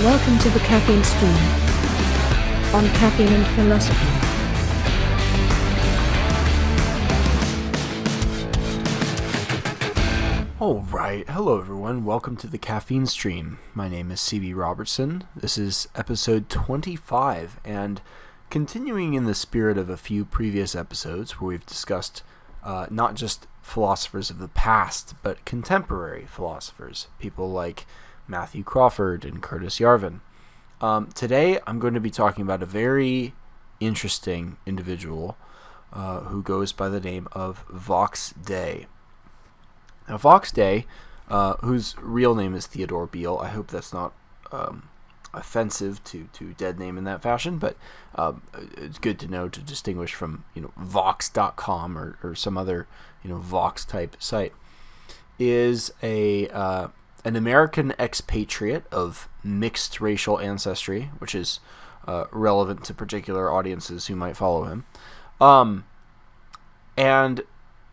Welcome to the Caffeine Stream on Caffeine and Philosophy. Alright, hello everyone, welcome to the Caffeine Stream. My name is CB Robertson. This is episode 25, and continuing in the spirit of a few previous episodes where we've discussed not just philosophers of the past, but contemporary philosophers, people like Matthew Crawford and Curtis Yarvin. Today I'm going to be talking about a very interesting individual who goes by the name of Vox Day. Now, Vox Day, whose real name is Theodore Beale, I hope that's not offensive to dead name in that fashion, but it's good to know to distinguish from Vox.com or some other Vox type site, is an American expatriate of mixed racial ancestry, which is relevant to particular audiences who might follow him. And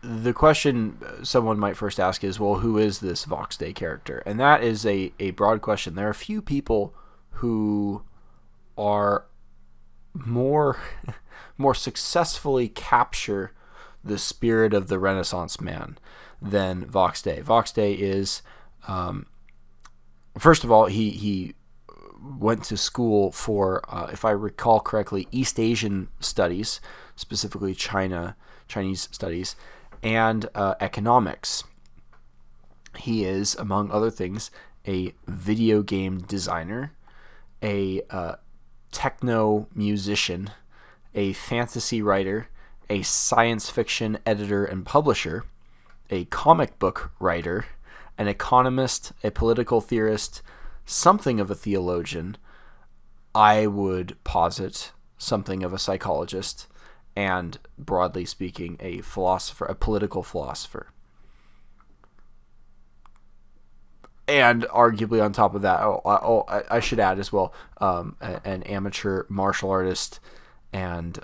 the question someone might first ask is, well, who is this Vox Day character? And that is a broad question. There are a few people who are more successfully capture the spirit of the Renaissance man than Vox Day. Vox Day is, first of all, he went to school for, if I recall correctly, East Asian studies, specifically Chinese studies, and economics. He is, among other things, a video game designer, a techno musician, a fantasy writer, a science fiction editor and publisher, a comic book writer, an economist, a political theorist, something of a theologian, I would posit something of a psychologist, and, broadly speaking, a philosopher, a political philosopher. And arguably on top of that, I should add as well, an amateur martial artist and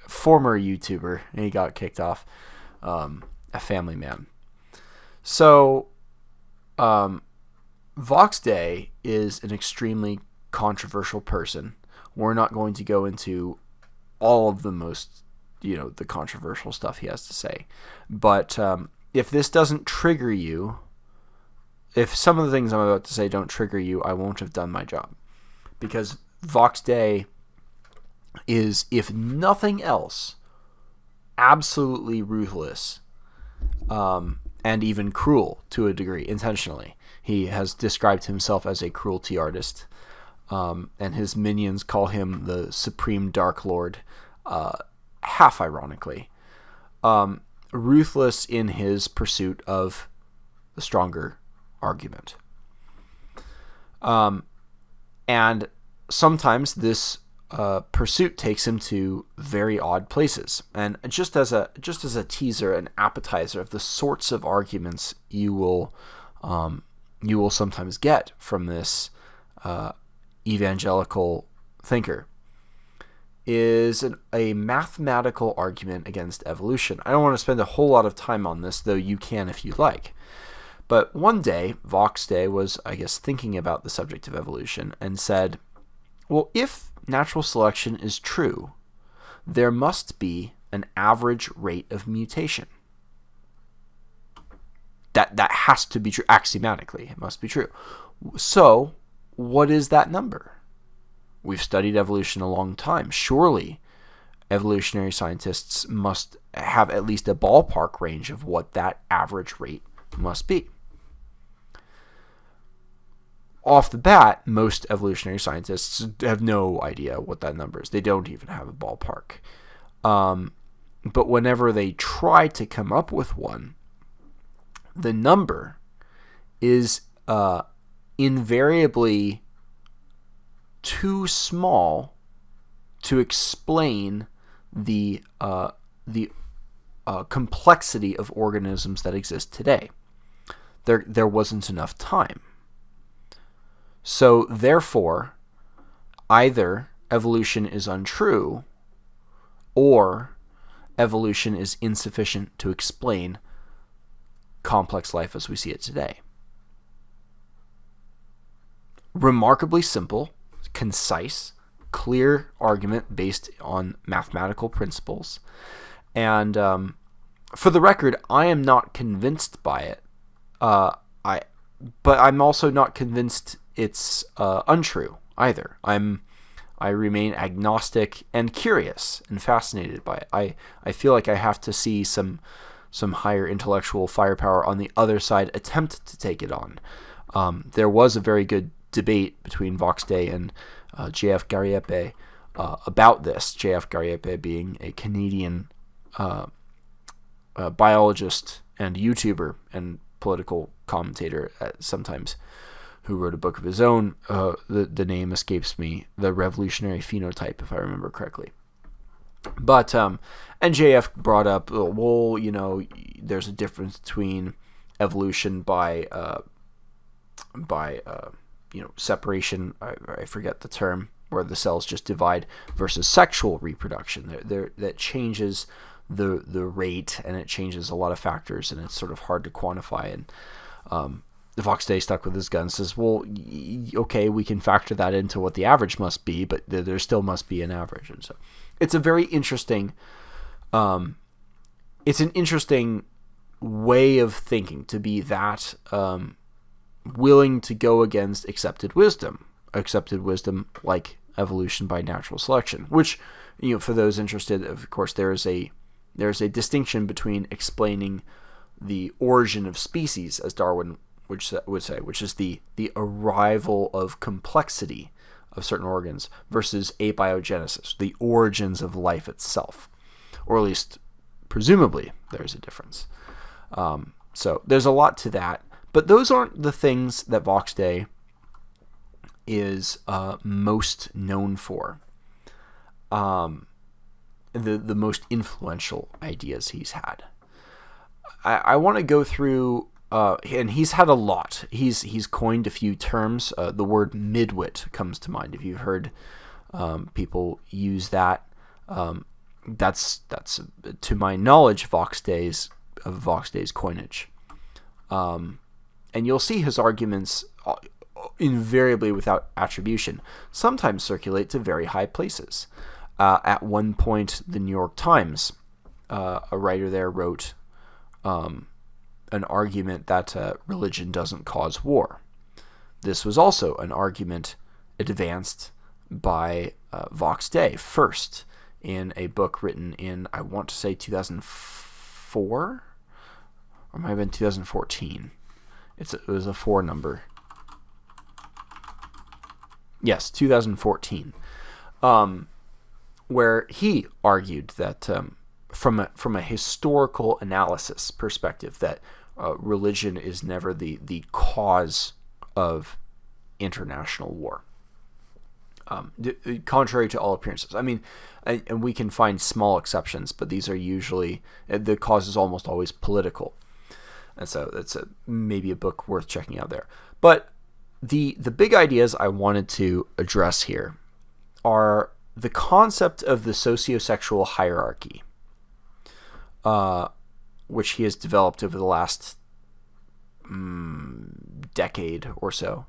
former YouTuber. He got kicked off. A family man. So, Vox Day is an extremely controversial person. We're not going to go into all of the most, the controversial stuff he has to say. But if this doesn't trigger you, if some of the things I'm about to say don't trigger you, I won't have done my job. Because Vox Day is, if nothing else, absolutely ruthless, and even cruel to a degree, intentionally. He has described himself as a cruelty artist, and his minions call him the Supreme Dark Lord, half ironically. Ruthless in his pursuit of the stronger argument. And sometimes this pursuit takes him to very odd places. And just as a teaser, an appetizer of the sorts of arguments you will sometimes get from this evangelical thinker, is a mathematical argument against evolution. I don't want to spend a whole lot of time on this, though you can if you like. But one day, Vox Day was, I guess, thinking about the subject of evolution and said, well, if natural selection is true, there must be an average rate of mutation. That has to be true. Axiomatically, it must be true. So, what is that number? We've studied evolution a long time. Surely, evolutionary scientists must have at least a ballpark range of what that average rate must be. Off the bat, most evolutionary scientists have no idea what that number is. They don't even have a ballpark. But whenever they try to come up with one, the number is invariably too small to explain the complexity of organisms that exist today. There wasn't enough time. So, therefore, either evolution is untrue or evolution is insufficient to explain complex life as we see it today. remarkably simple, concise, clear argument based on mathematical principles. And for the record, I am not convinced by it. But I'm also not convinced it's untrue either. I remain agnostic and curious and fascinated by it. I feel like I have to see some higher intellectual firepower on the other side attempt to take it on. There was a very good debate between Vox Day and J.F. Gariepe about this. J.F. Gariepe being a Canadian biologist and YouTuber and political commentator sometimes, who wrote a book of his own. The name escapes me. The Revolutionary Phenotype, if I remember correctly. But and JF brought up, well, there's a difference between evolution by separation. I forget the term, where the cells just divide, versus sexual reproduction. That changes the rate, and it changes a lot of factors, and it's sort of hard to quantify. And the Vox Day stuck with his gun, says, well, okay, we can factor that into what the average must be, but there still must be an average. And so it's a very interesting, it's an interesting way of thinking, to be that willing to go against accepted wisdom like evolution by natural selection, which, for those interested, of course, there's a distinction between explaining the origin of species, as Darwin would say, which is the arrival of complexity of certain organs, versus abiogenesis, the origins of life itself, or at least presumably there's a difference. So there's a lot to that, but those aren't the things that Vox Day is most known for. The most influential ideas he's had. I want to go through, and he's had a lot. He's coined a few terms. The word midwit comes to mind. If you've heard people use that, that's to my knowledge Vox Day's coinage. And you'll see his arguments invariably without attribution sometimes circulate to very high places. At one point, the New York Times, a writer there wrote an argument that religion doesn't cause war. This was also an argument advanced by Vox Day first in a book written in, I want to say, 2004, or it might have been 2014. It was a 4 number. Yes, 2014. Where he argued that from a historical analysis perspective, that religion is never the cause of international war. Contrary to all appearances. I mean, and we can find small exceptions, but these are usually, the cause is almost always political. And so that's maybe a book worth checking out there. But the big ideas I wanted to address here are the concept of the socio-sexual hierarchy, which he has developed over the last decade or so.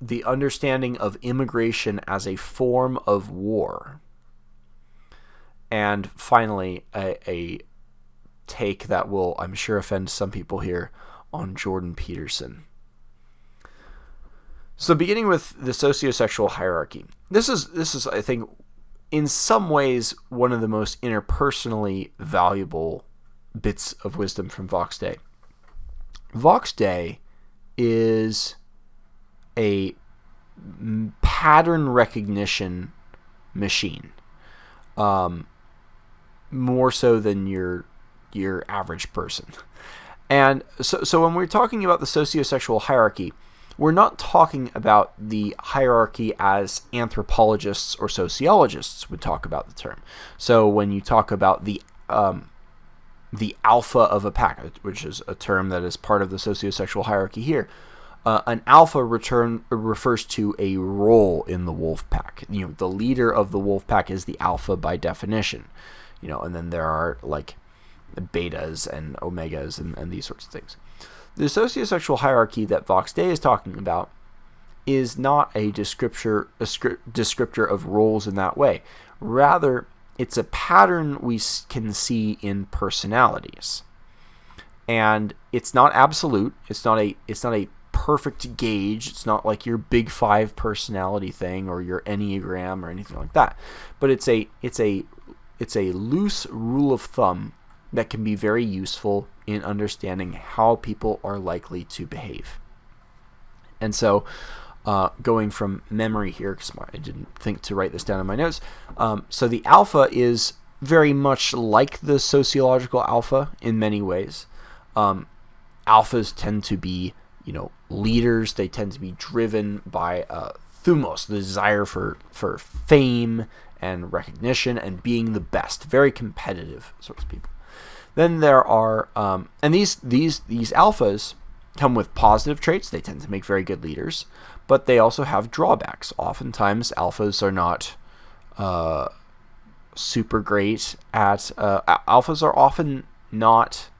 The understanding of immigration as a form of war. And finally, a take that will, I'm sure, offend some people here on Jordan Peterson. So beginning with the socio-sexual hierarchy. This is, I think, in some ways, one of the most interpersonally valuable bits of wisdom from Vox Day. Vox Day is a pattern recognition machine, more so than your average person. And so when we're talking about the socio-sexual hierarchy, we're not talking about the hierarchy as anthropologists or sociologists would talk about the term. So when you talk about the alpha of a pack, which is a term that is part of the socio-sexual hierarchy here, an alpha refers to a role in the wolf pack. The leader of the wolf pack is the alpha by definition. And then there are like betas and omegas and these sorts of things. the socio-sexual hierarchy that Vox Day is talking about is not a descriptor of roles in that way. Rather, it's a pattern we can see in personalities, and it's not absolute. It's not a perfect gauge. It's not like your Big Five personality thing or your Enneagram or anything like that. But it's a loose rule of thumb that can be very useful in understanding how people are likely to behave. And so, going from memory here, because I didn't think to write this down in my notes. So the alpha is very much like the sociological alpha in many ways. Alphas tend to be, leaders. They tend to be driven by thumos, the desire for fame and recognition and being the best. Very competitive sorts of people. Then there are, and these alphas come with positive traits. They tend to make very good leaders, but they also have drawbacks. Oftentimes, alphas are not super great at. Alphas are often not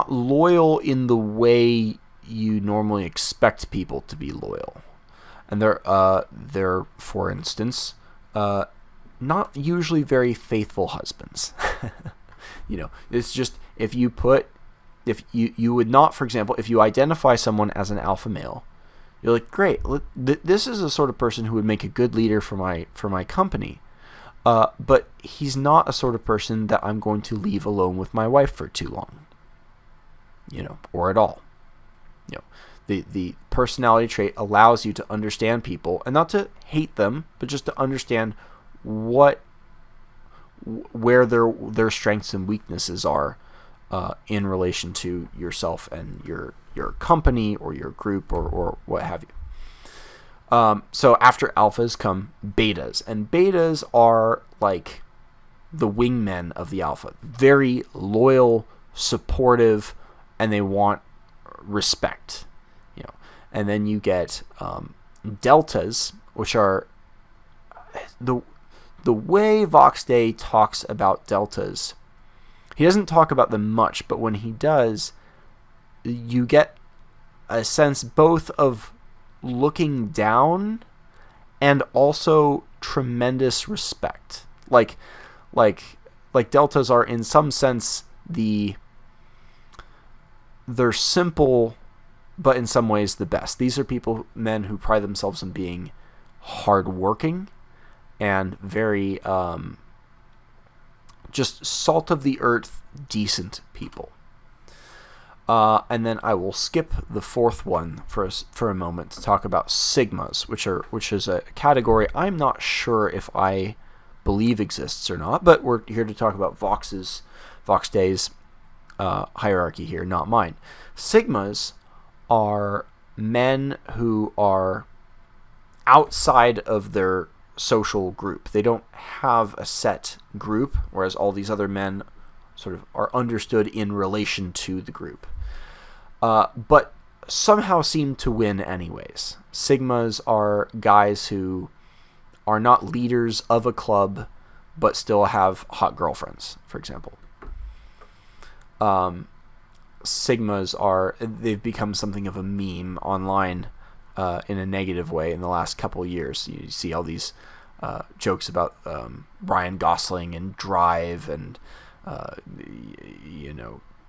loyal in the way you normally expect people to be loyal, and they're for instance, not usually very faithful husbands. It's just if you would not, for example, if you identify someone as an alpha male, you're like, great, this is a sort of person who would make a good leader for my company, but he's not a sort of person that I'm going to leave alone with my wife for too long, or at all. The personality trait allows you to understand people and not to hate them, but just to understand where their strengths and weaknesses are in relation to yourself and your company or your group or what have you. So after alphas come betas, and betas are like the wingmen of the alpha. Very loyal, supportive, and they want respect. And then you get deltas, which are the way Vox Day talks about deltas. He doesn't talk about them much, but when he does, you get a sense both of looking down and also tremendous respect. Like deltas are in some sense they're simple, but in some ways the best. These are men who pride themselves on being hardworking and very just salt of the earth, decent people. And then I will skip the fourth one for a moment to talk about sigmas, which is a category I'm not sure if I believe exists or not, but we're here to talk about Vox Day's hierarchy here, not mine. Sigmas are men who are outside of their social group. They don't have a set group, whereas all these other men sort of are understood in relation to the group. But somehow seem to win anyways. Sigmas are guys who are not leaders of a club, but still have hot girlfriends, for example. Sigmas they've become something of a meme online in a negative way in the last couple of years. You see all these jokes about Ryan Gosling and Drive and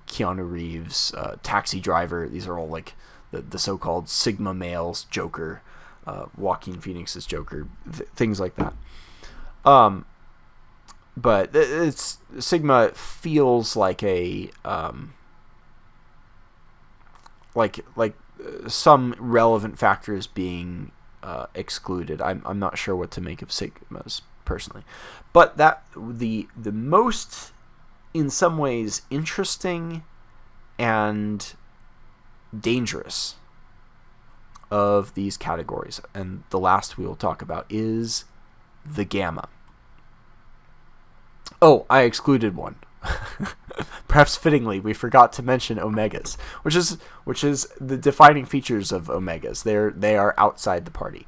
Keanu Reeves, Taxi Driver. These are all like the so-called Sigma males, Joker, Joaquin Phoenix's Joker, things like that. But it's Sigma feels like a like some relevant factors being excluded. I'm not sure what to make of Sigmas personally, but that the most, in some ways, interesting and dangerous of these categories, and the last we will talk about, is the gamma. Oh, I excluded one. Perhaps fittingly, we forgot to mention omegas, which is the defining features of omegas. They are outside the party.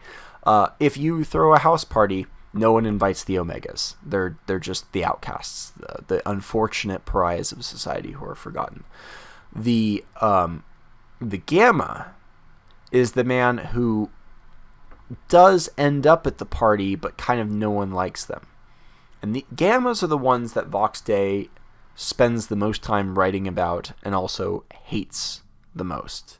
If you throw a house party, No one invites the omegas. They're just the outcasts, the unfortunate pariahs of society who are forgotten. The gamma is the man who does end up at the party, but kind of no one likes them. And the gammas are the ones that Vox Day spends the most time writing about and also hates the most.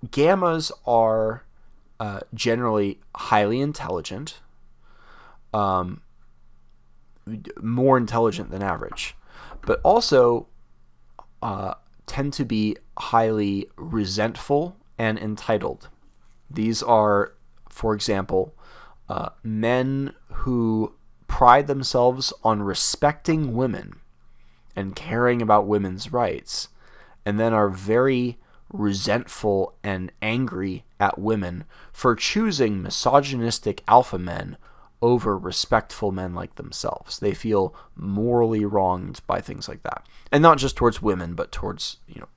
Gammas are generally highly intelligent, more intelligent than average, but also tend to be highly resentful and entitled. These are, for example, men who pride themselves on respecting women and caring about women's rights, and then are very resentful and angry at women for choosing misogynistic alpha men over respectful men like themselves. They feel morally wronged by things like that. And not just towards women, but towards,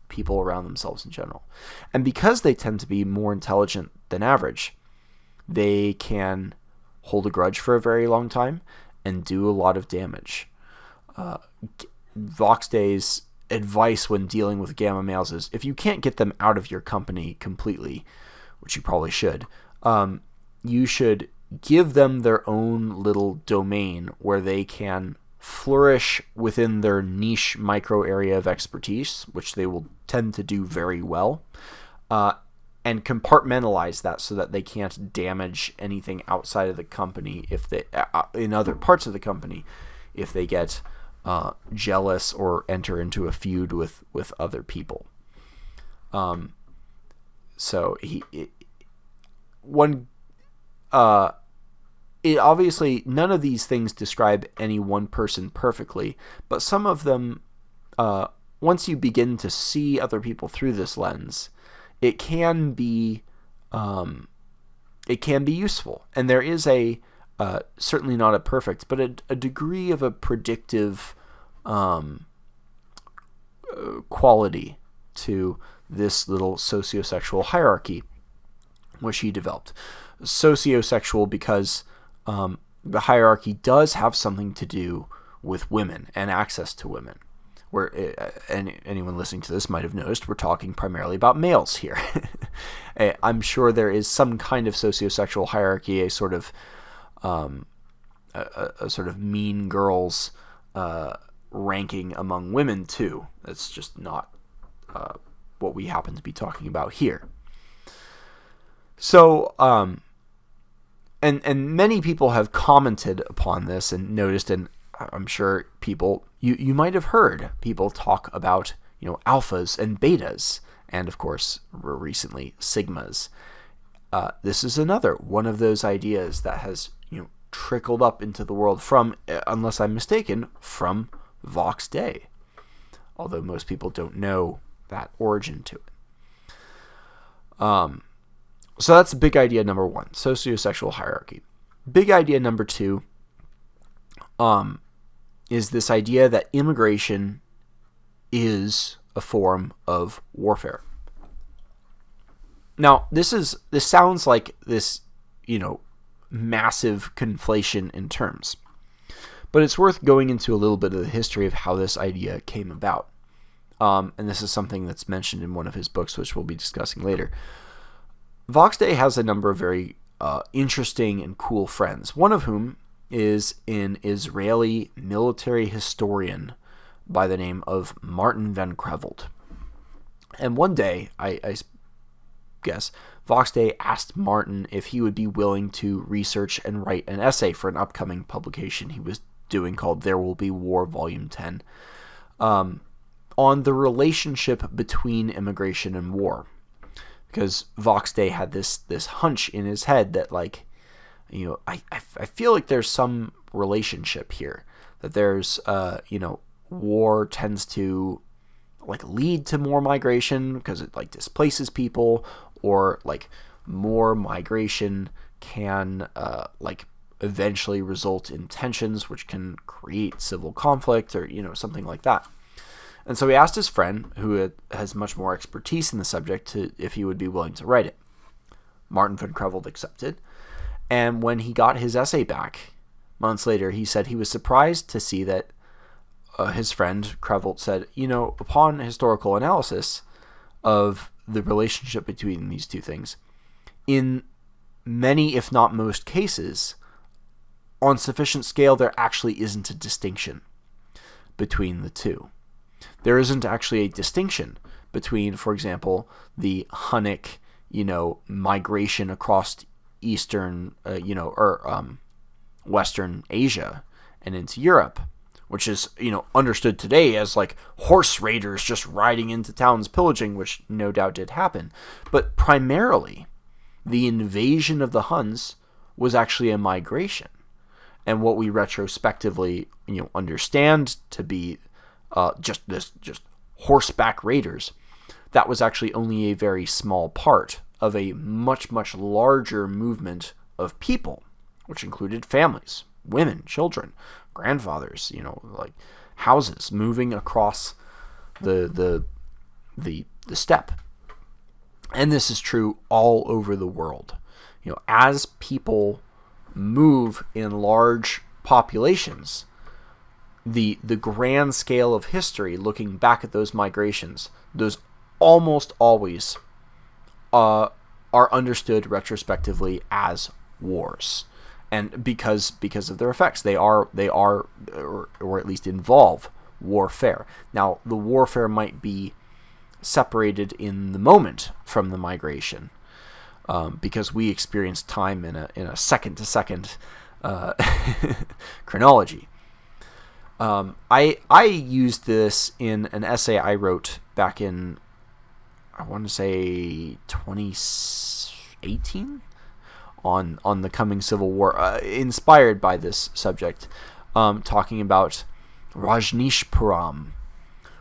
people around themselves in general. And because they tend to be more intelligent than average, they can hold a grudge for a very long time and do a lot of damage. Vox Day's advice when dealing with gamma males is, if you can't get them out of your company completely, which you probably should, you should give them their own little domain where they can flourish within their niche micro area of expertise, which they will tend to do very well, and compartmentalize that so that they can't damage anything outside of the company if they in other parts of the company if they get jealous or enter into a feud with other people. It obviously, none of these things describe any one person perfectly, but some of them, once you begin to see other people through this lens, it can be useful. And there is certainly not a perfect, but a degree of a predictive quality to this little socio-sexual hierarchy, which he developed. Socio-sexual because the hierarchy does have something to do with women and access to women. Anyone listening to this might have noticed we're talking primarily about males here. I'm sure there is some kind of socio-sexual hierarchy, a sort of mean girls ranking among women too. That's just not what we happen to be talking about here. So, and many people have commented upon this and noticed, and I'm sure you might have heard people talk about, alphas and betas, and of course, recently, sigmas. This is another one of those ideas that has, trickled up into the world from, unless I'm mistaken, from Vox Day. Although most people don't know that origin to it. So that's big idea number one, socio-sexual hierarchy. Big idea number two is this idea that immigration is a form of warfare. Now, this sounds like this, massive conflation in terms. But it's worth going into a little bit of the history of how this idea came about. And this is something that's mentioned in one of his books, which we'll be discussing later. Vox Day has a number of very interesting and cool friends, one of whom is an Israeli military historian by the name of Martin van Creveld. And one day, I guess, Vox Day asked Martin if he would be willing to research and write an essay for an upcoming publication he was doing called There Will Be War, Volume 10, on the relationship between immigration and war. Because Vox Day had this hunch in his head that, I feel like there's some relationship here. That there's, war tends to, lead to more migration because it, displaces people, or, more migration can, eventually result in tensions, which can create civil conflict or, something like that. And so he asked his friend, who has much more expertise in the subject, if he would be willing to write it. Martin van Creveld accepted, And when he got his essay back months later, he said he was surprised to see that his friend Crevelt said, upon historical analysis of the relationship between these two things, in many, if not most cases, on sufficient scale, there actually isn't a distinction between the two. There isn't actually a distinction between, for example, the Hunnic, migration across Eastern, Western Asia and into Europe, which is, understood today as like horse raiders just riding into towns pillaging, which no doubt did happen. But primarily, the invasion of the Huns was actually a migration. And what we retrospectively, understand to be just horseback raiders, that was actually only a very small part of a much, much larger movement of people, which included families, women, children, grandfathers, like houses moving across the steppe. And this is true all over the world. As people move in large populations, the grand scale of history, looking back at those migrations, those almost always are understood retrospectively as wars. And because of their effects, they are or at least involve warfare. Now, the warfare might be separated in the moment from the migration, because we experience time in a second to second chronology. I used this in an essay I wrote back in, I want to say 2018, on the coming Civil War, inspired by this subject, talking about Rajneeshpuram,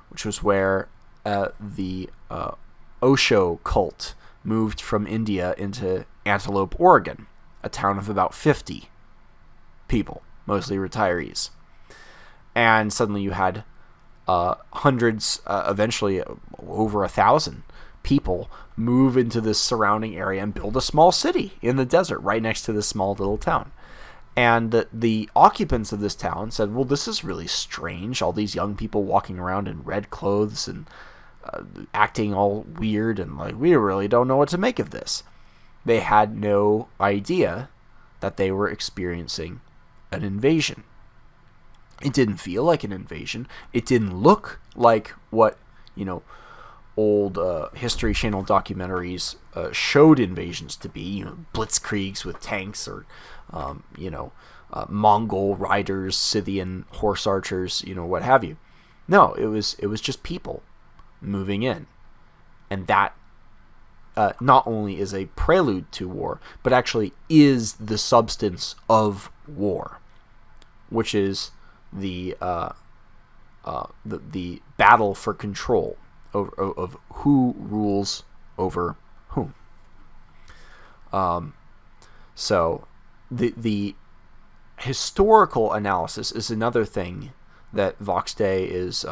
which was where the Osho cult moved from India into Antelope, Oregon, a town of about 50 people, mostly retirees. And suddenly you had hundreds, eventually over 1,000 people move into this surrounding area and build a small city in the desert right next to this small little town. And the occupants of this town said, well, this is really strange. All these young people walking around in red clothes and acting all weird, and like, we really don't know what to make of this. They had no idea that they were experiencing an invasion. It didn't feel like an invasion. It didn't look like what, old History Channel documentaries showed invasions to be, blitzkriegs with tanks, or Mongol riders, Scythian horse archers, what have you. No, it was just people moving in, and that not only is a prelude to war, but actually is the substance of war, which is the battle for control of who rules over whom. So the historical analysis is another thing that Vox Day is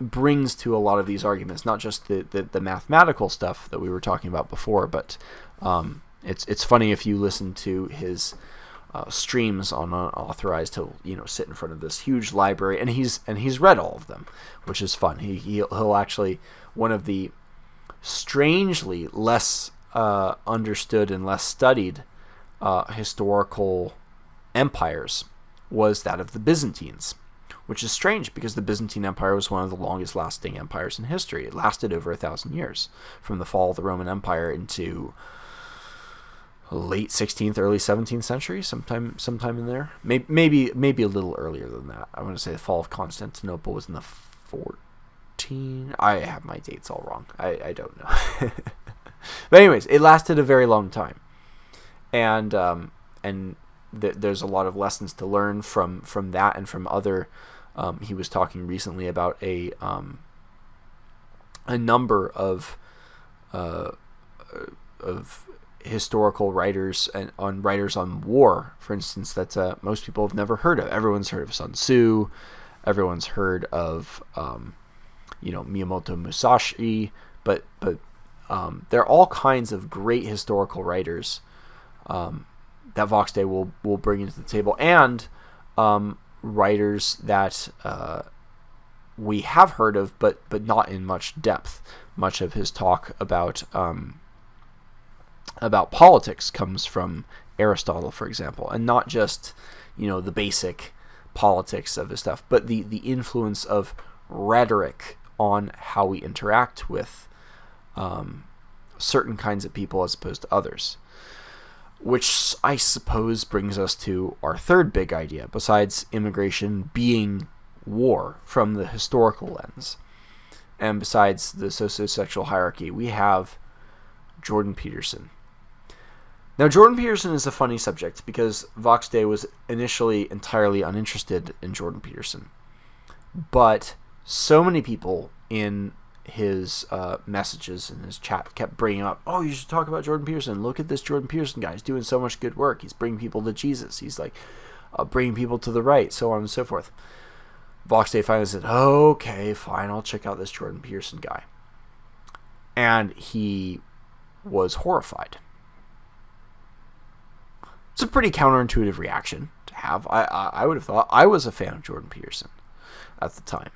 brings to a lot of these arguments, not just the mathematical stuff that we were talking about before, but it's funny if you listen to his streams on Unauthorized. He'll sit in front of this huge library, and he's read all of them, which is fun. He'll actually, one of the strangely less understood and less studied historical empires was that of the Byzantines, which is strange because the Byzantine Empire was one of the longest lasting empires in history. It lasted over 1,000 years, from the fall of the Roman Empire into late 16th, early 17th century, sometime in there. Maybe a little earlier than that. I want to say the fall of Constantinople was in the 14. I have my dates all wrong. I don't know. But anyways, it lasted a very long time, and there's a lot of lessons to learn from that and from other. He was talking recently about a number of historical writers and writers on war, for instance, that most people have never heard of. Everyone's heard of Sun Tzu. Everyone's heard of Miyamoto Musashi, but there are all kinds of great historical writers that that Voxday will bring into the table, and writers that we have heard of, but not in much depth. Much of his talk about politics comes from Aristotle, for example, and not just the basic politics of his stuff, but the influence of rhetoric on how we interact with certain kinds of people as opposed to others. Which I suppose brings us to our third big idea, besides immigration being war from the historical lens. And besides the socio-sexual hierarchy, we have Jordan Peterson. Now, Jordan Peterson is a funny subject because Voxday was initially entirely uninterested in Jordan Peterson. But so many people in his messages in his chat kept bringing up, oh, you should talk about Jordan Peterson. Look at this Jordan Peterson guy. He's doing so much good work. He's bringing people to Jesus. He's like bringing people to the right, so on and so forth. Voxday finally said, okay, fine, I'll check out this Jordan Peterson guy. And he was horrified. It's a pretty counterintuitive reaction to have. I would have thought I was a fan of Jordan Peterson at the time.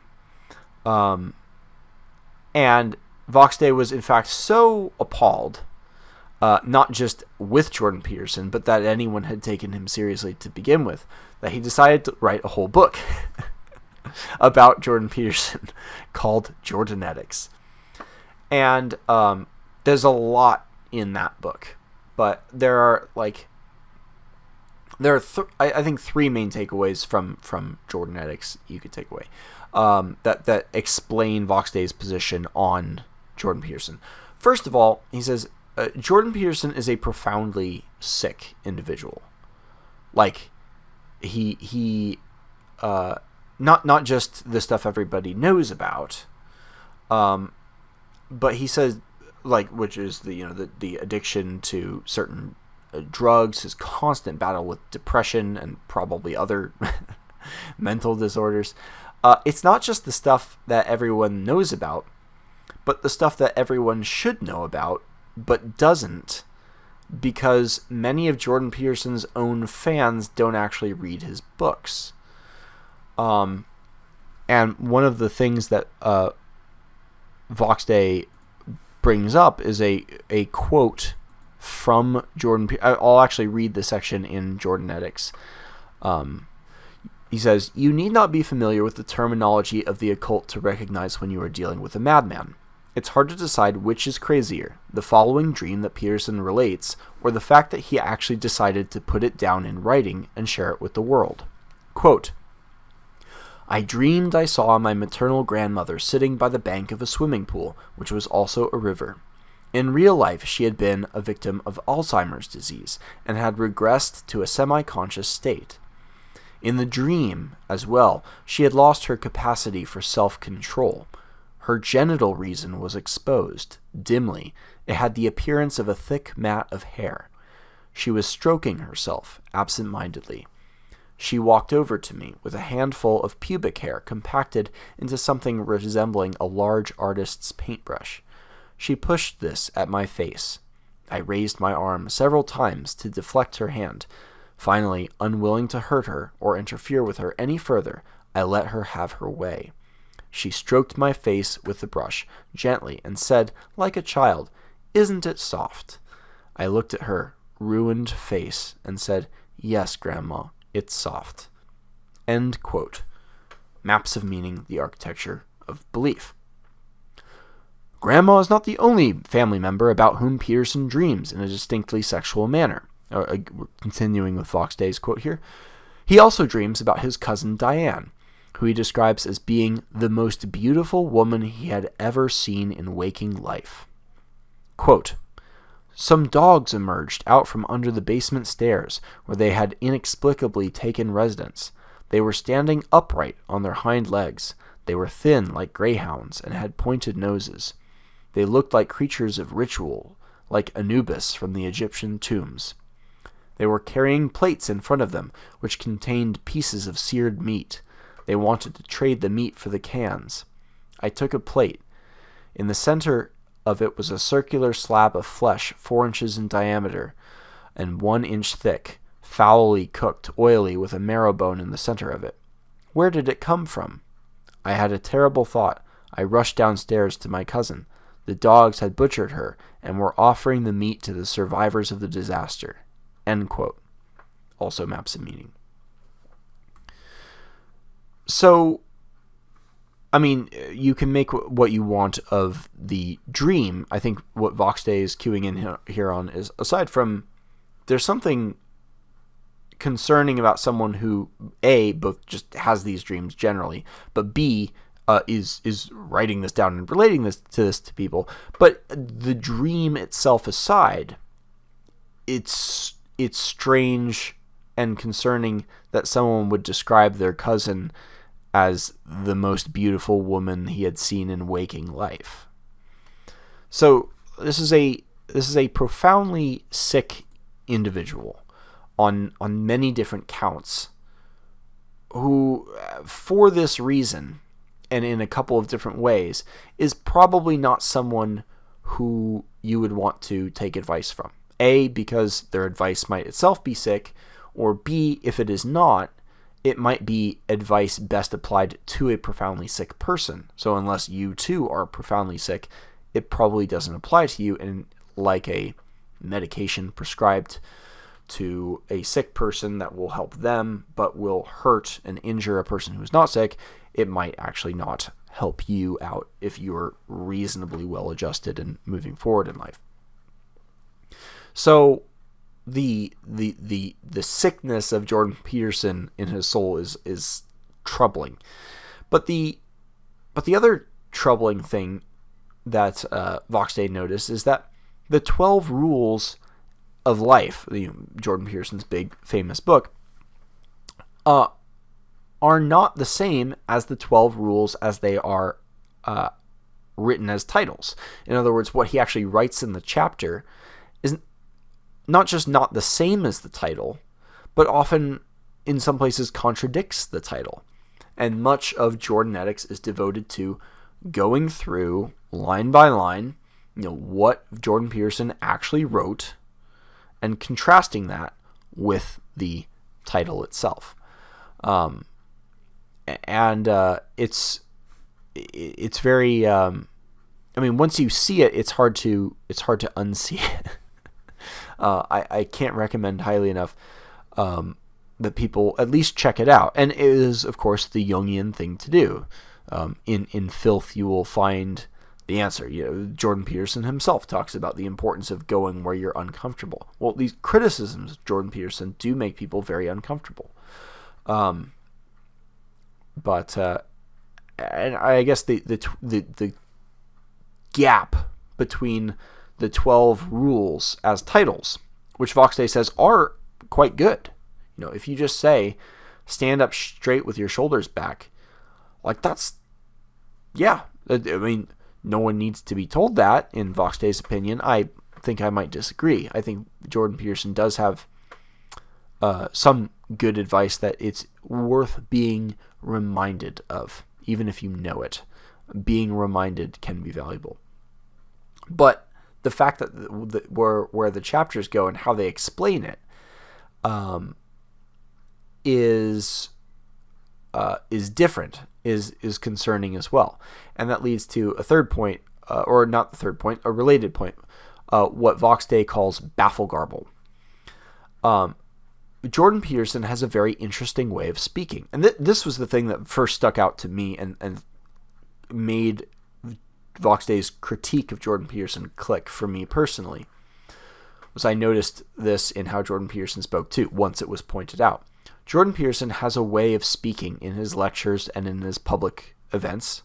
And Voxday was, in fact, so appalled, not just with Jordan Peterson, but that anyone had taken him seriously to begin with, that he decided to write a whole book about Jordan Peterson called Jordanetics. And there's a lot in that book, but there are I think three main takeaways from Jordanetics you could take away that explain Voxday's position on Jordan Peterson. First of all, he says Jordan Peterson is a profoundly sick individual. Like he not just the stuff everybody knows about, but he says which is the addiction to certain drugs, his constant battle with depression and probably other mental disorders. It's not just the stuff that everyone knows about, but the stuff that everyone should know about, but doesn't, because many of Jordan Peterson's own fans don't actually read his books. And one of the things that Voxday brings up is a quote from Jordan Peterson. I'll actually read the section in Jordanetics. He says, "You need not be familiar with the terminology of the occult to recognize when you are dealing with a madman. It's hard to decide which is crazier, the following dream that Peterson relates, or the fact that he actually decided to put it down in writing and share it with the world. Quote, I dreamed I saw my maternal grandmother sitting by the bank of a swimming pool, which was also a river. In real life, she had been a victim of Alzheimer's disease and had regressed to a semi-conscious state. In the dream, as well, she had lost her capacity for self-control. Her genital reason was exposed, dimly. It had the appearance of a thick mat of hair. She was stroking herself, absent-mindedly. She walked over to me with a handful of pubic hair compacted into something resembling a large artist's paintbrush. She pushed this at my face. I raised my arm several times to deflect her hand. Finally, unwilling to hurt her or interfere with her any further, I let her have her way. She stroked my face with the brush, gently, and said, like a child, "Isn't it soft?" I looked at her ruined face and said, "Yes, Grandma, it's soft." End quote. Maps of Meaning, the Architecture of Belief. Grandma is not the only family member about whom Peterson dreams in a distinctly sexual manner. Continuing with Voxday's quote here. He also dreams about his cousin Diane, who he describes as being the most beautiful woman he had ever seen in waking life. Quote, Some dogs emerged out from under the basement stairs where they had inexplicably taken residence. They were standing upright on their hind legs. They were thin like greyhounds and had pointed noses. They looked like creatures of ritual, like Anubis from the Egyptian tombs. They were carrying plates in front of them, which contained pieces of seared meat. They wanted to trade the meat for the cans. I took a plate. In the center of it was a circular slab of flesh 4 inches in diameter and 1 inch thick, foully cooked, oily, with a marrow bone in the center of it. Where did it come from? I had a terrible thought. I rushed downstairs to my cousin. The dogs had butchered her and were offering the meat to the survivors of the disaster. End quote. Also maps of meaning. So, I mean, you can make what you want of the dream. I think what Vox Day is cueing in here on is, aside from, there's something concerning about someone who, A, both just has these dreams generally, but B, is writing this down and relating this to people. But the dream itself aside, it's strange and concerning that someone would describe their cousin as the most beautiful woman he had seen in waking life. So this is a profoundly sick individual on many different counts, who, for this reason, and in a couple of different ways, is probably not someone who you would want to take advice from. A, because their advice might itself be sick, or B, if it is not, it might be advice best applied to a profoundly sick person. So unless you too are profoundly sick, it probably doesn't apply to you, and like a medication prescribed to a sick person that will help them but will hurt and injure a person who's not sick, it might actually not help you out if you're reasonably well adjusted and moving forward in life. So the sickness of Jordan Peterson in his soul is troubling. But the other troubling thing that Vox Day noticed is that the 12 rules of life, Jordan Peterson's big famous book, are not the same as the 12 rules as they are written as titles. In other words, what he actually writes in the chapter is not just not the same as the title, but often in some places contradicts the title. And much of Jordanetics is devoted to going through line by line, what Jordan Peterson actually wrote, and contrasting that with the title itself. It's very. Once you see it, it's hard to unsee it. I can't recommend highly enough that people at least check it out. And it is, of course, the Jungian thing to do. In filth, you will find the answer. Jordan Peterson himself talks about the importance of going where you're uncomfortable. Well, these criticisms of Jordan Peterson do make people very uncomfortable. But and I guess the gap between the 12 rules as titles, which Vox Day says are quite good. If you just say, stand up straight with your shoulders back, like that's, yeah. No one needs to be told that, in Vox Day's opinion. I think I might disagree. I think Jordan Peterson does have some good advice that it's worth being reminded of, even if you know it. Being reminded can be valuable. But the fact that where the chapters go and how they explain it is different, is concerning as well. And that leads to a third point, or not the third point, a related point, what Vox Day calls baffle garble. Jordan Peterson has a very interesting way of speaking. And this was the thing that first stuck out to me and made Vox Day's critique of Jordan Peterson click for me personally. Was I noticed this in how Jordan Peterson spoke too, once it was pointed out. Jordan Peterson has a way of speaking in his lectures and in his public events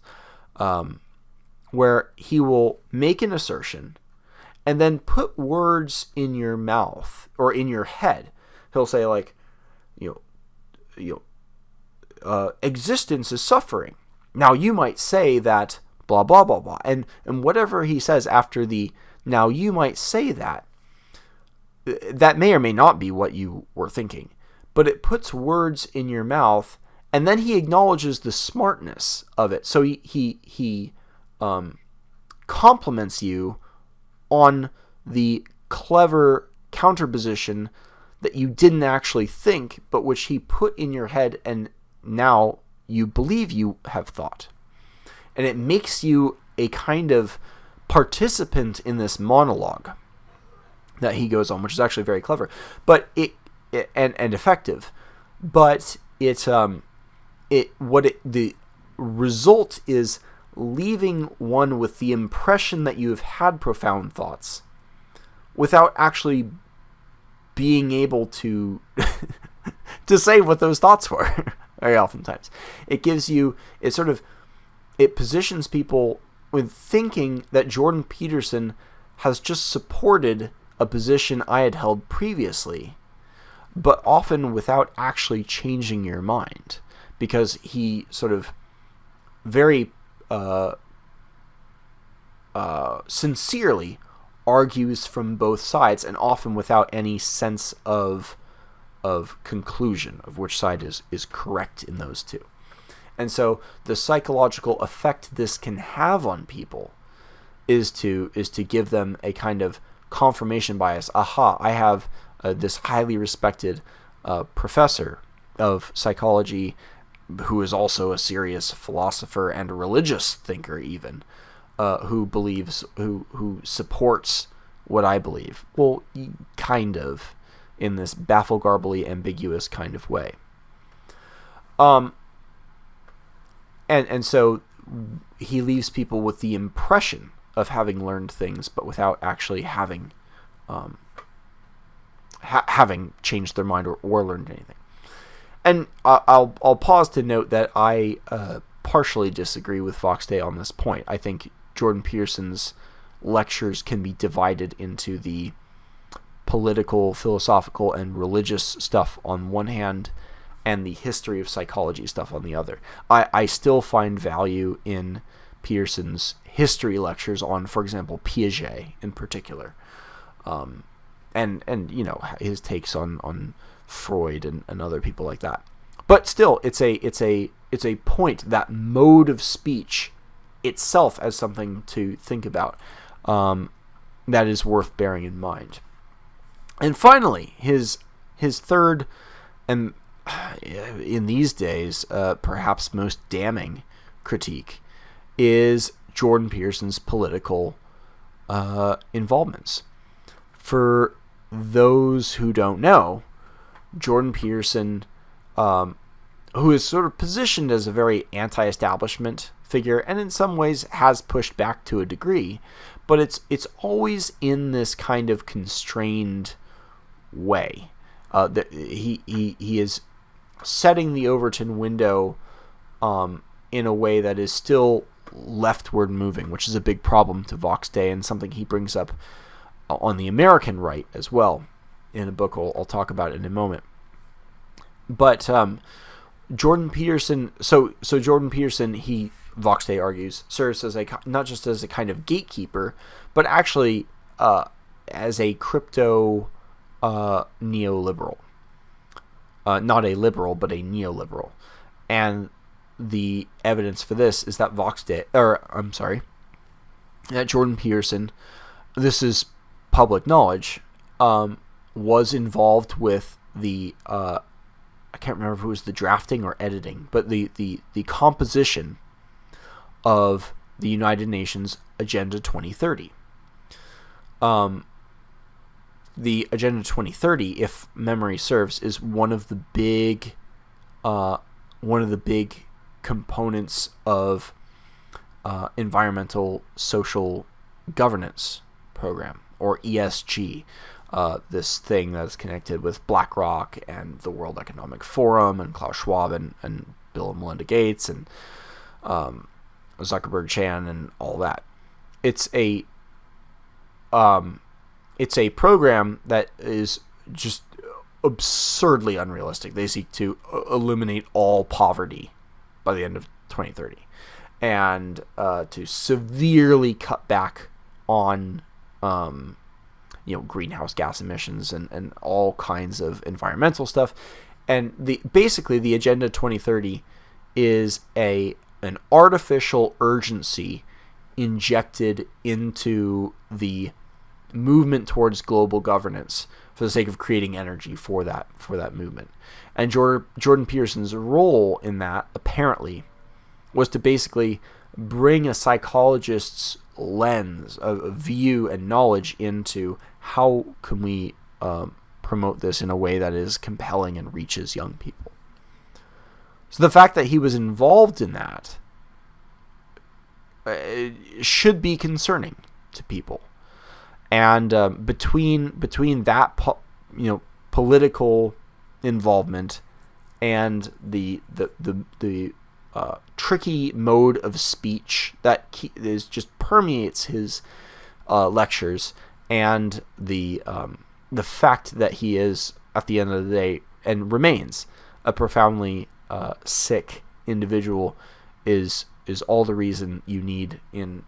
where he will make an assertion and then put words in your mouth or in your head. He'll say, like, existence is suffering. Now you might say that blah, blah, blah, blah. And whatever he says after the now you might say that may or may not be what you were thinking. But it puts words in your mouth, and then he acknowledges the smartness of it. So he compliments you on the clever counterposition that you didn't actually think, but which he put in your head and now you believe you have thought. And it makes you a kind of participant in this monologue that he goes on, which is actually very clever, but and effective. But the result is leaving one with the impression that you have had profound thoughts without actually being able to to say what those thoughts were. Very oftentimes it positions people with thinking that Jordan Peterson has just supported a position I had held previously, but often without actually changing your mind, because he sort of very sincerely argues from both sides, and often without any sense of conclusion of which side is correct in those two. And so the psychological effect this can have on people is to give them a kind of confirmation bias. Aha, I have this highly respected professor of psychology who is also a serious philosopher and a religious thinker even, who supports what I believe. Well, kind of, in this baffle-garbly, ambiguous kind of way. And so he leaves people with the impression of having learned things, but without actually having having changed their mind or learned anything. And I'll pause to note that I partially disagree with Vox Day on this point. I think Jordan Peterson's lectures can be divided into the political, philosophical, and religious stuff on one hand, and the history of psychology stuff on the other. I still find value in Peterson's history lectures on, for example, Piaget in particular, and his takes on Freud and other people like that. But still, it's a point, that mode of speech itself, as something to think about, that is worth bearing in mind. And finally, his third, and in these days, perhaps most damning critique, is Jordan Peterson's political involvements. For those who don't know, Jordan Peterson, who is sort of positioned as a very anti-establishment figure, and in some ways has pushed back to a degree, but it's always in this kind of constrained way. That he is setting the Overton window in a way that is still leftward moving, which is a big problem to Vox Day, and something he brings up on the American right as well in a book I'll talk about in a moment. But Jordan Peterson, so Jordan Peterson, he, Vox Day argues, serves as not just as a kind of gatekeeper, but actually as a crypto neoliberal. Not a liberal, but a neoliberal. And the evidence for this is that that Jordan Peterson, this is public knowledge, was involved with the, I can't remember if it was the drafting or editing, but the composition of the United Nations Agenda 2030. The Agenda 2030, if memory serves, is one of the big components of environmental social governance program, or ESG. This thing that's connected with BlackRock and the World Economic Forum and Klaus Schwab and Bill and Melinda Gates and Zuckerberg Chan and all that. It's a program that is just absurdly unrealistic. They seek to eliminate all poverty by the end of 2030, and to severely cut back on greenhouse gas emissions and all kinds of environmental stuff. And basically the Agenda 2030 is an artificial urgency injected into the movement towards global governance for the sake of creating energy for that movement. And Jordan Peterson's role in that, apparently, was to basically bring a psychologist's lens, a view and knowledge into how can we promote this in a way that is compelling and reaches young people. So the fact that he was involved in that should be concerning to people. And between that political involvement and the tricky mode of speech that just permeates his lectures, and the fact that he is, at the end of the day, and remains a profoundly sick individual, is all the reason you need, in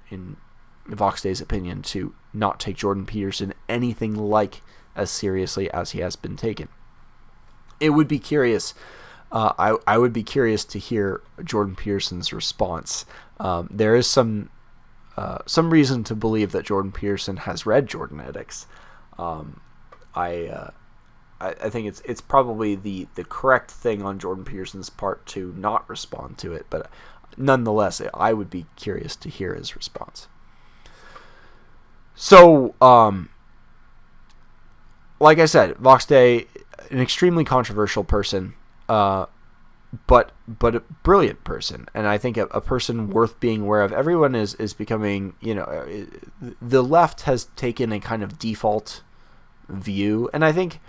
Vox Day's opinion, to not take Jordan Peterson anything like as seriously as he has been taken. It would be curious. I would be curious to hear Jordan Peterson's response. There is some reason to believe that Jordan Peterson has read Jordanetics. I think it's probably the correct thing on Jordan Peterson's part to not respond to it, but nonetheless, I would be curious to hear his response. So, like I said, Vox Day, an extremely controversial person, but a brilliant person, and I think a person worth being aware of. Everyone is becoming, the left has taken a kind of default view, and I think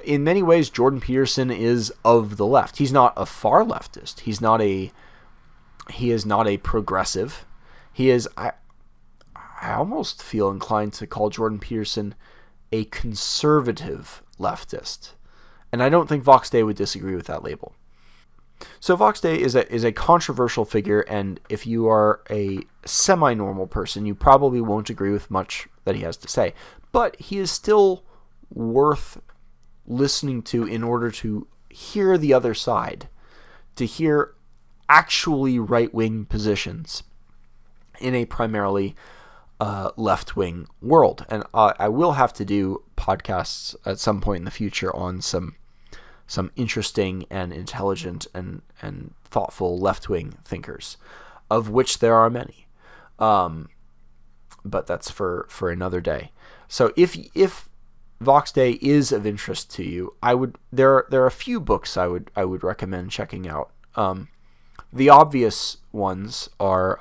in many ways Jordan Peterson is of the left. He's not a far leftist. He is not a progressive. He is, I almost feel inclined to call Jordan Peterson a conservative leftist. And I don't think Vox Day would disagree with that label. So Vox Day is a controversial figure, and if you are a semi-normal person, you probably won't agree with much that he has to say. But he is still worth listening to in order to hear the other side, to hear actually right-wing positions in a primarily left-wing world. And I will have to do podcasts at some point in the future on some interesting and intelligent and thoughtful left-wing thinkers, of which there are many. But that's for another day. So if Vox Day is of interest to you, there are a few books I would recommend checking out. The obvious ones are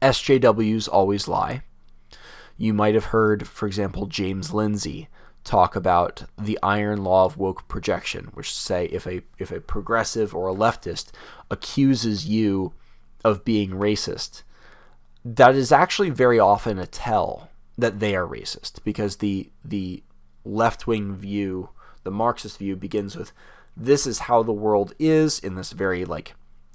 SJWs Always Lie. You might have heard, for example, James Lindsay talk about the iron law of woke projection, which say if a progressive or a leftist accuses you of being racist, that is actually very often a tell that they are racist, because the left-wing view, the Marxist view, begins with, this is how the world is, in this very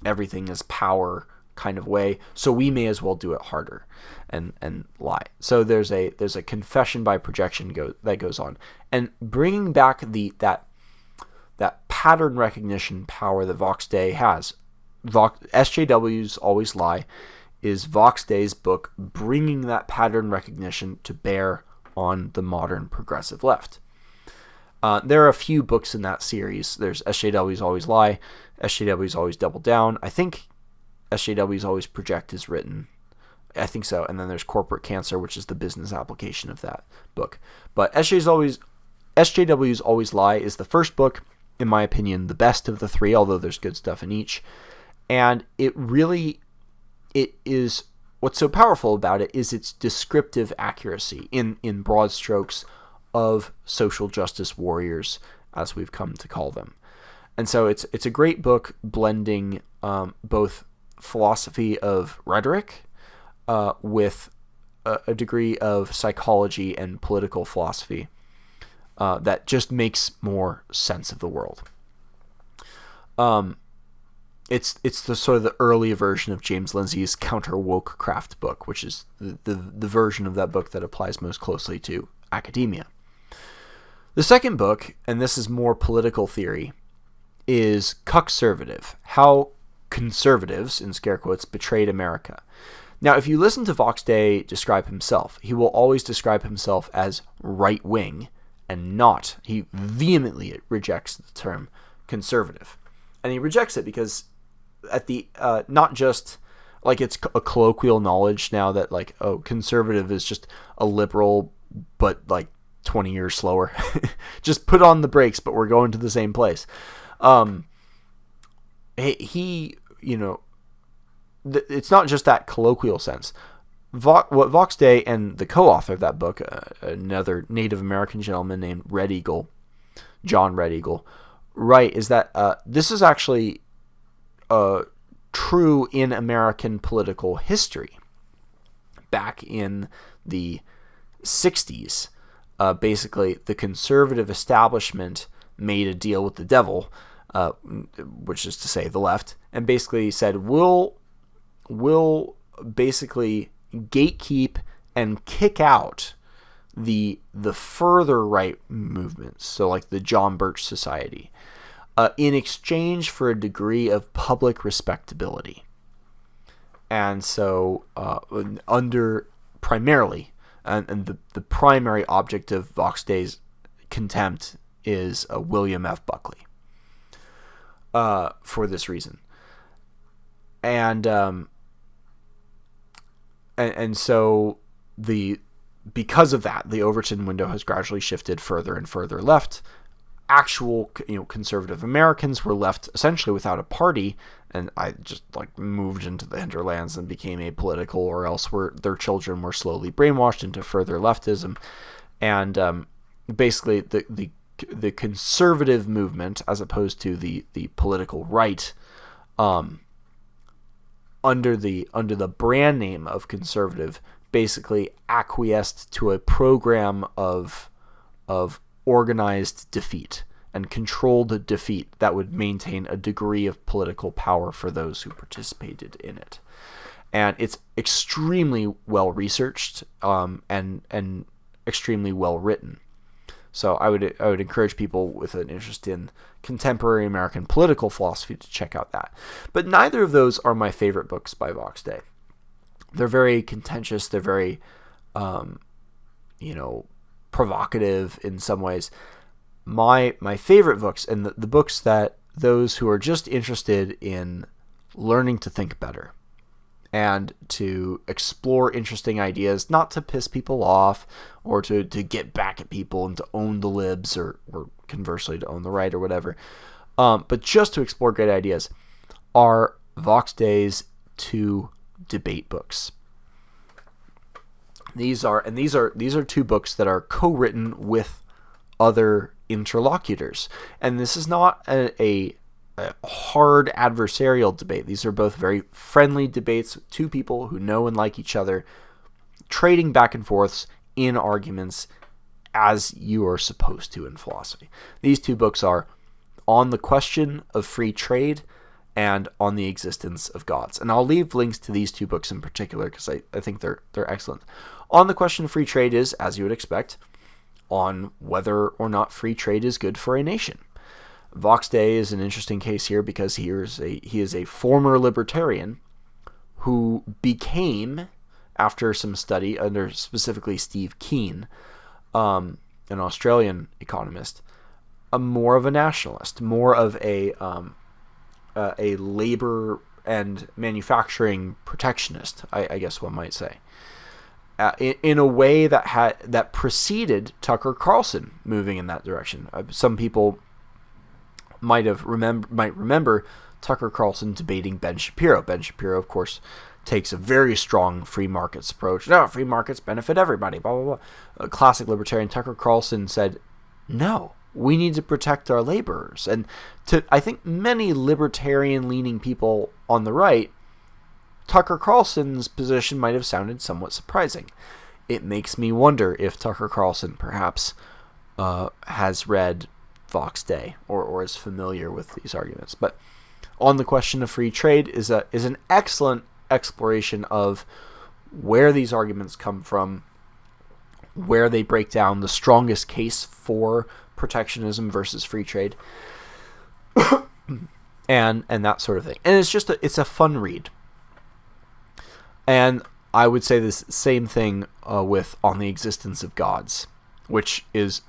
everything is power kind of way, so we may as well do it harder and lie. So there's a confession by projection that goes on, and bringing back that pattern recognition power that Vox Day has. SJWs Always Lie is Vox Day's book bringing that pattern recognition to bear on the modern progressive left. There are a few books in that series. There's SJWs Always Lie, SJWs Always Double Down. I think SJWs Always Project is written. I think so. And then there's Corporate Cancer, which is the business application of that book. But SJWs Always Lie is the first book, in my opinion, the best of the three, although there's good stuff in each. And it is, what's so powerful about it is its descriptive accuracy in broad strokes of social justice warriors, as we've come to call them. And so it's a great book blending both philosophy of rhetoric with a degree of psychology and political philosophy that just makes more sense of the world. It's the sort of the early version of James Lindsay's counter-woke craft book, which is the version of that book that applies most closely to academia. The second book, and this is more political theory, is Cuckservative: How Conservatives, in scare quotes, Betrayed America. Now, if you listen to Vox Day describe himself, he will always describe himself as right-wing and not. He vehemently rejects the term conservative. And he rejects it because at the not just like it's a colloquial knowledge now that like, oh, conservative is just a liberal but like 20 years slower. Just put on the brakes, but we're going to the same place. It's not just that colloquial sense. What Vox Day and the co-author of that book, another Native American gentleman named Red Eagle, John Red Eagle, write is that this is actually true in American political history. Back in the 60s, basically the conservative establishment made a deal with the devil, which is to say the left, and basically said, we'll basically gatekeep and kick out the further right movements, so like the John Birch Society, in exchange for a degree of public respectability. And so under primarily, and the primary object of Vox Day's contempt is William F. Buckley, for this reason. And so because of that, the Overton window has gradually shifted further and further left. Actual, conservative Americans were left essentially without a party, and I just like moved into the hinterlands and became apolitical, or else their children were slowly brainwashed into further leftism. And basically, the conservative movement, as opposed to the political right, under the brand name of conservative, basically acquiesced to a program of organized defeat and controlled defeat that would maintain a degree of political power for those who participated in it. And it's extremely well researched and extremely well written. So I would encourage people with an interest in contemporary American political philosophy to check out that. But neither of those are my favorite books by Vox Day. They're very contentious. They're very, provocative in some ways. My favorite books, and the books that those who are just interested in learning to think better and to explore interesting ideas, not to piss people off or to get back at people and to own the libs or conversely to own the right or whatever, but just to explore great ideas, are Vox Day's two debate books. These are two books that are co-written with other interlocutors, and this is not a hard adversarial debate. These are both very friendly debates with two people who know and like each other, trading back and forths in arguments as you are supposed to in philosophy. These two books are On the Question of Free Trade and On the Existence of Gods. And I'll leave links to these two books in particular because I think they're excellent. On the Question of Free Trade is, as you would expect, on whether or not free trade is good for a nation. Vox Day is an interesting case here because he is a former libertarian who became, after some study under specifically Steve Keen, an Australian economist, more of a nationalist, more of a labor and manufacturing protectionist, I guess one might say. In a way that preceded Tucker Carlson moving in that direction. Some people might remember Tucker Carlson debating Ben Shapiro. Ben Shapiro, of course, takes a very strong free markets approach. No, free markets benefit everybody, blah, blah, blah. A classic libertarian. Tucker Carlson said, no, we need to protect our laborers. And I think many libertarian-leaning people on the right, Tucker Carlson's position might have sounded somewhat surprising. It makes me wonder if Tucker Carlson perhaps has read Vox Day or is familiar with these arguments. But On the Question of Free Trade is an excellent exploration of where these arguments come from, where they break down the strongest case for protectionism versus free trade, and that sort of thing. And it's a fun read. And I would say this same thing with On the Existence of Gods, which is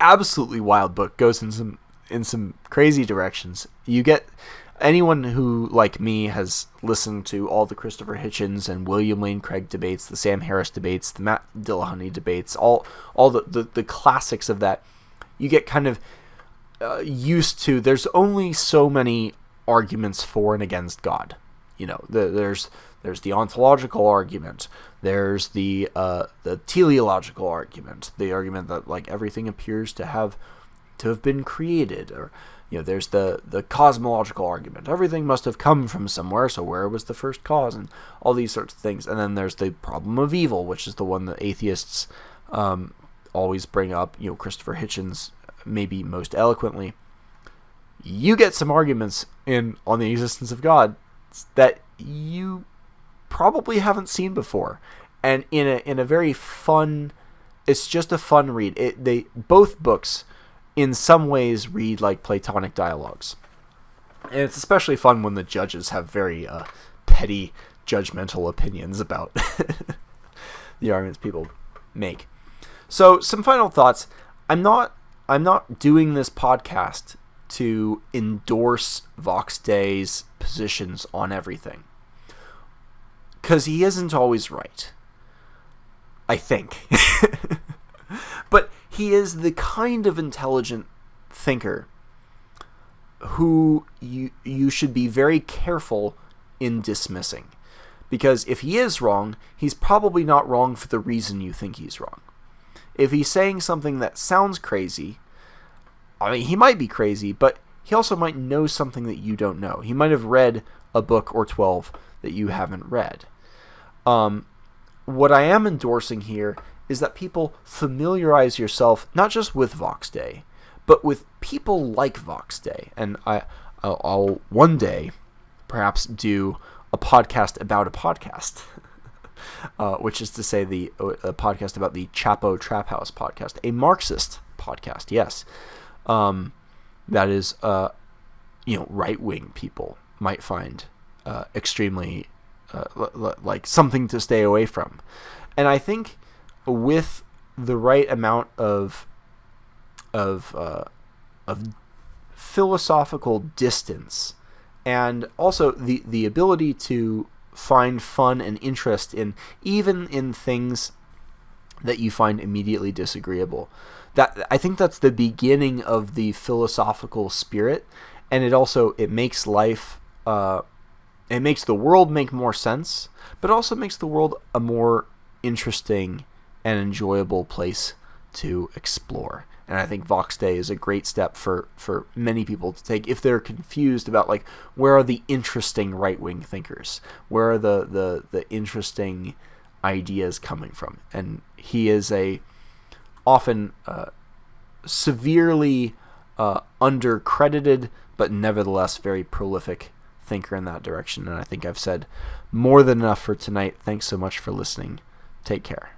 absolutely wild book, goes in some crazy directions. You get anyone who, like me, has listened to all the Christopher Hitchens and William Lane Craig debates, the Sam Harris debates, the Matt Dillahunty debates, all the classics of that. You get kind of used to, there's only so many arguments for and against God. There's the ontological argument. There's the teleological argument, the argument that like everything appears to have been created, or there's the cosmological argument. Everything must have come from somewhere, so where was the first cause, and all these sorts of things. And then there's the problem of evil, which is the one that atheists always bring up. Christopher Hitchens maybe most eloquently. You get some arguments on the existence of God that you probably haven't seen before, and in a very fun. It's just a fun read. Both books, in some ways, read like Platonic dialogues, and it's especially fun when the judges have very petty, judgmental opinions about the arguments people make. So, some final thoughts. I'm not doing this podcast to endorse Vox Day's positions on everything, because he isn't always right, I think. But he is the kind of intelligent thinker who you should be very careful in dismissing, because if he is wrong, he's probably not wrong for the reason you think he's wrong. If he's saying something that sounds crazy, I mean, he might be crazy, but he also might know something that you don't know. He might have read a book or 12 that you haven't read. What I am endorsing here is that people familiarize yourself not just with Vox Day, but with people like Vox Day. And I'll one day perhaps do a podcast about a podcast, which is to say a podcast about the Chapo Trap House podcast, a Marxist podcast, yes. That is, right-wing people might find extremely like something to stay away from. And I think with the right amount of philosophical distance, and also the ability to find fun and interest even in things that you find immediately disagreeable, that I think that's the beginning of the philosophical spirit. And it makes life, it makes the world make more sense, but also makes the world a more interesting and enjoyable place to explore. And I think Vox Day is a great step for many people to take if they're confused about, like, where are the interesting right-wing thinkers? Where are the interesting ideas coming from? And he is a often severely undercredited, but nevertheless very prolific thinker in that direction. And I think I've said more than enough for tonight. Thanks so much for listening. Take care.